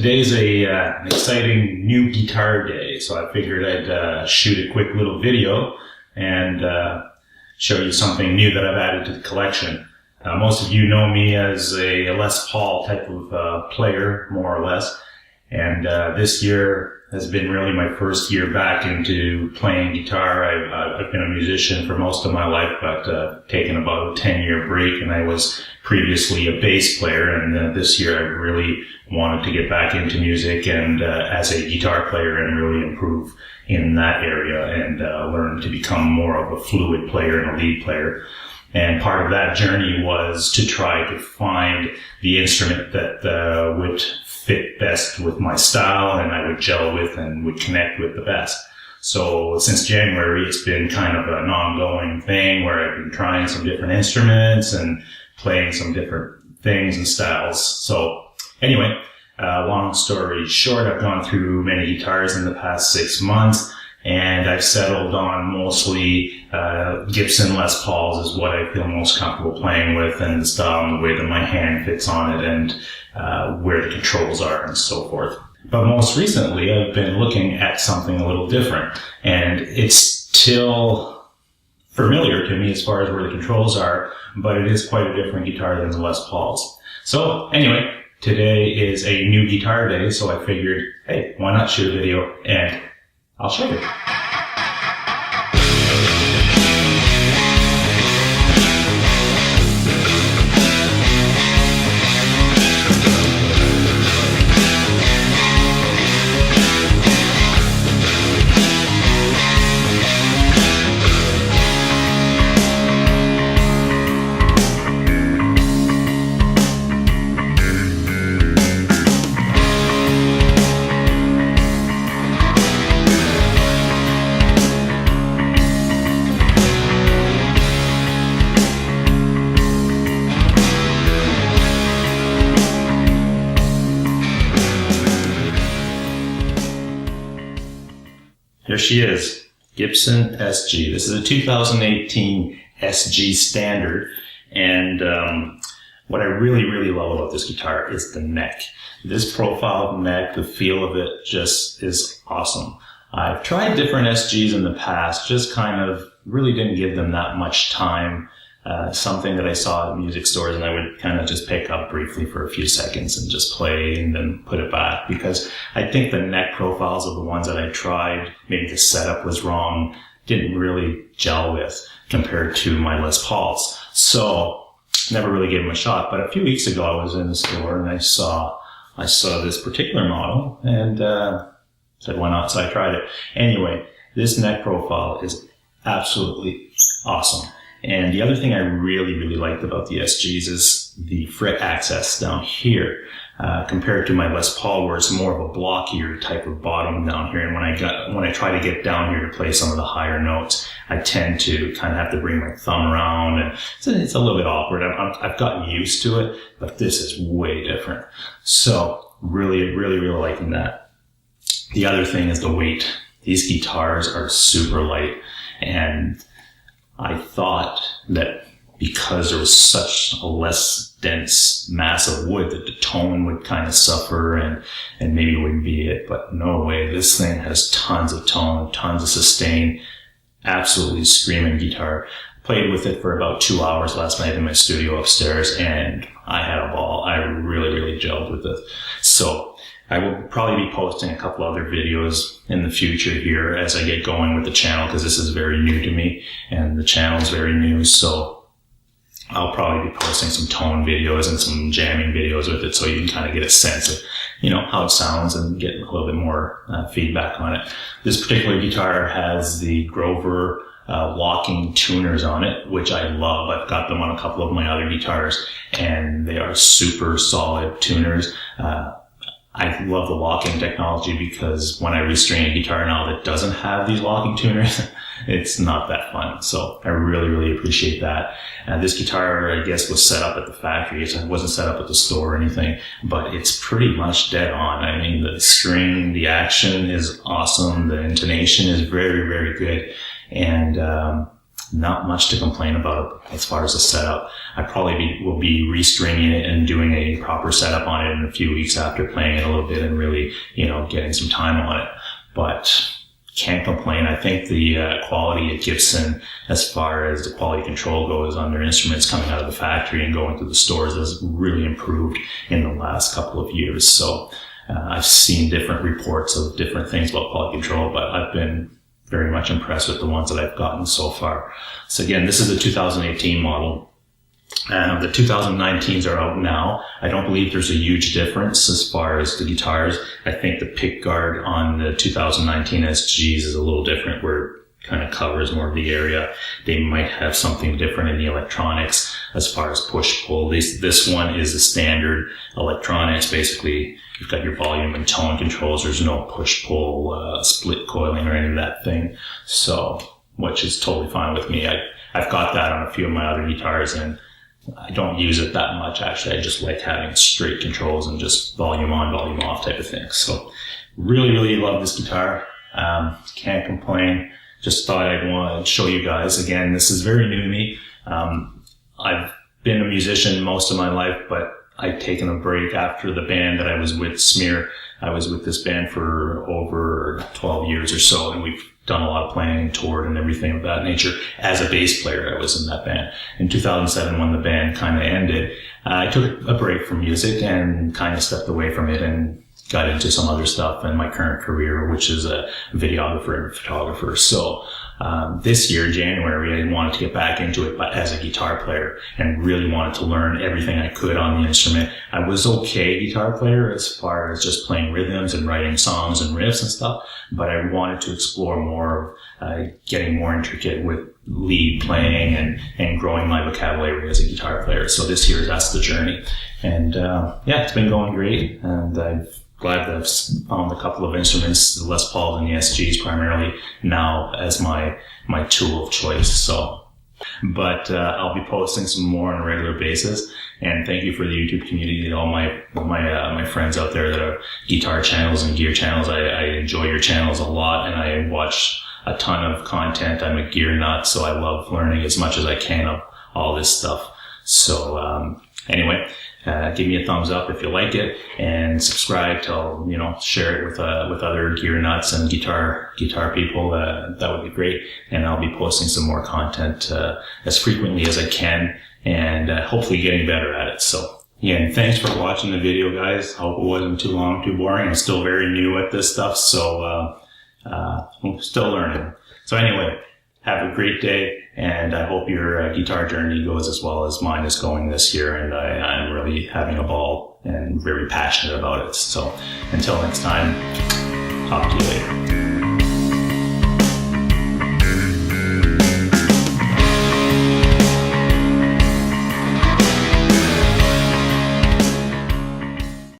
Today's an exciting new guitar day, so I figured I'd shoot a quick little video and show you something new that I've added to the collection. Most of you know me as a Les Paul type of player, more or less, and this year has been really my first year back into playing guitar. I've been a musician for most of my life, but taken about a 10-year break, and I was previously a bass player, and this year I really wanted to get back into music and as a guitar player and really improve in that area and learn to become more of a fluid player and a lead player. And part of that journey was to try to find the instrument that would fit best with my style and I would gel with and would connect with the best. So since January, it's been kind of an ongoing thing where I've been trying some different instruments and playing some different things and styles. So anyway, long story short, I've gone through many guitars in the past 6 months, and I've settled on mostly Gibson Les Pauls is what I feel most comfortable playing with, and the style and the way that my hand fits on it and where the controls are and so forth. But most recently, I've been looking at something a little different, and it's still familiar to me as far as where the controls are, but it is quite a different guitar than the Les Pauls. So anyway, today is a new guitar day, so I figured, hey, why not shoot a video, and I'll show you. Here she is, Gibson SG. This is a 2018 SG Standard, and what I really love about this guitar is the neck. This profile neck, the feel of it just is awesome. I've tried different SGs in the past, just kind of really didn't give them that much time. Something that I saw at music stores, and I would kind of just pick up briefly for a few seconds and just play and then put it back, because I think the neck profiles of the ones that I tried, maybe the setup was wrong, didn't really gel with compared to my Les Pauls. So never really gave them a shot. But a few weeks ago I was in the store and I saw this particular model and said why not, so I tried it. Anyway, this neck profile is absolutely awesome. And the other thing I really liked about the SGs is the fret access down here, compared to my Les Paul, where it's more of a blockier type of bottom down here. And when I try to get down here to play some of the higher notes, I tend to kind of have to bring my thumb around, and it's a little bit awkward. I've gotten used to it, but this is way different. So really liking that. The other thing is the weight. These guitars are super light, and I thought that because there was such a less dense mass of wood that the tone would kind of suffer and maybe wouldn't be it, but no way. This thing has tons of tone, tons of sustain, absolutely screaming guitar. Played with it for about 2 hours last night in my studio upstairs, and I had a ball. I really gelled with it. So I will probably be posting a couple other videos in the future here as I get going with the channel, because this is very new to me and the channel is very new. So I'll probably be posting some tone videos and some jamming videos with it, so you can kind of get a sense of, how it sounds and get a little bit more feedback on it. This particular guitar has the Grover locking tuners on it, which I love. I've got them on a couple of my other guitars, and they are super solid tuners. I love the locking technology, because when I restring a guitar now that doesn't have these locking tuners, it's not that fun. So I really appreciate that. This guitar, I guess, was set up at the factory. It wasn't set up at the store or anything, but it's pretty much dead on. I mean, the string, the action is awesome. The intonation is very good. And not much to complain about as far as the setup. I probably will be restringing it and doing a proper setup on it in a few weeks after playing it a little bit and really, getting some time on it. But can't complain. I think the quality at Gibson, as far as the quality control goes on their instruments coming out of the factory and going to the stores, has really improved in the last couple of years. So I've seen different reports of different things about quality control, but I've been very much impressed with the ones that I've gotten so far. So again, this is a 2018 model. The 2019s are out now. I don't believe there's a huge difference as far as the guitars. I think the pick guard on the 2019 SGs is a little different, where it kind of covers more of the area. They might have something different in the electronics as far as push-pull. This one is a standard electronics. Basically, you've got your volume and tone controls. There's no push-pull, split coiling or any of that thing. So, which is totally fine with me. I've got that on a few of my other guitars, and I don't use it that much, actually. I just like having straight controls and just volume on, volume off type of thing. So really, really love this guitar. Can't complain. Just thought I'd want to show you guys. Again, this is very new to me. I've been a musician most of my life, but I'd taken a break after the band that I was with, Smear. I was with this band for over 12 years or so, and we've done a lot of playing and toured and everything of that nature. As a bass player, I was in that band. In 2007, when the band kind of ended, I took a break from music and kind of stepped away from it and got into some other stuff in my current career, which is a videographer and photographer. So this year, January, I wanted to get back into it, but as a guitar player, and really wanted to learn everything I could on the instrument. I was okay guitar player as far as just playing rhythms and writing songs and riffs and stuff, but I wanted to explore more of getting more intricate with lead playing and growing my vocabulary as a guitar player. So this year, that's the journey. And it's been going great, and I'm glad that I've found a couple of instruments, the Les Pauls and the SGs primarily, now as my tool of choice. So, but I'll be posting some more on a regular basis. And thank you for the YouTube community and all my friends out there that are guitar channels and gear channels. I enjoy your channels a lot, and I watch a ton of content. I'm a gear nut, so I love learning as much as I can of all this stuff. So anyway, give me a thumbs up if you like it, and subscribe to, share it with other gear nuts and guitar people. That would be great. And I'll be posting some more content as frequently as I can, and hopefully getting better at it. So again, thanks for watching the video, guys. Hope it wasn't too long, too boring. I'm still very new at this stuff, so I'm still learning. So anyway, have a great day, and I hope your guitar journey goes as well as mine is going this year, and I'm really having a ball and very passionate about it. So until next time, talk to you later.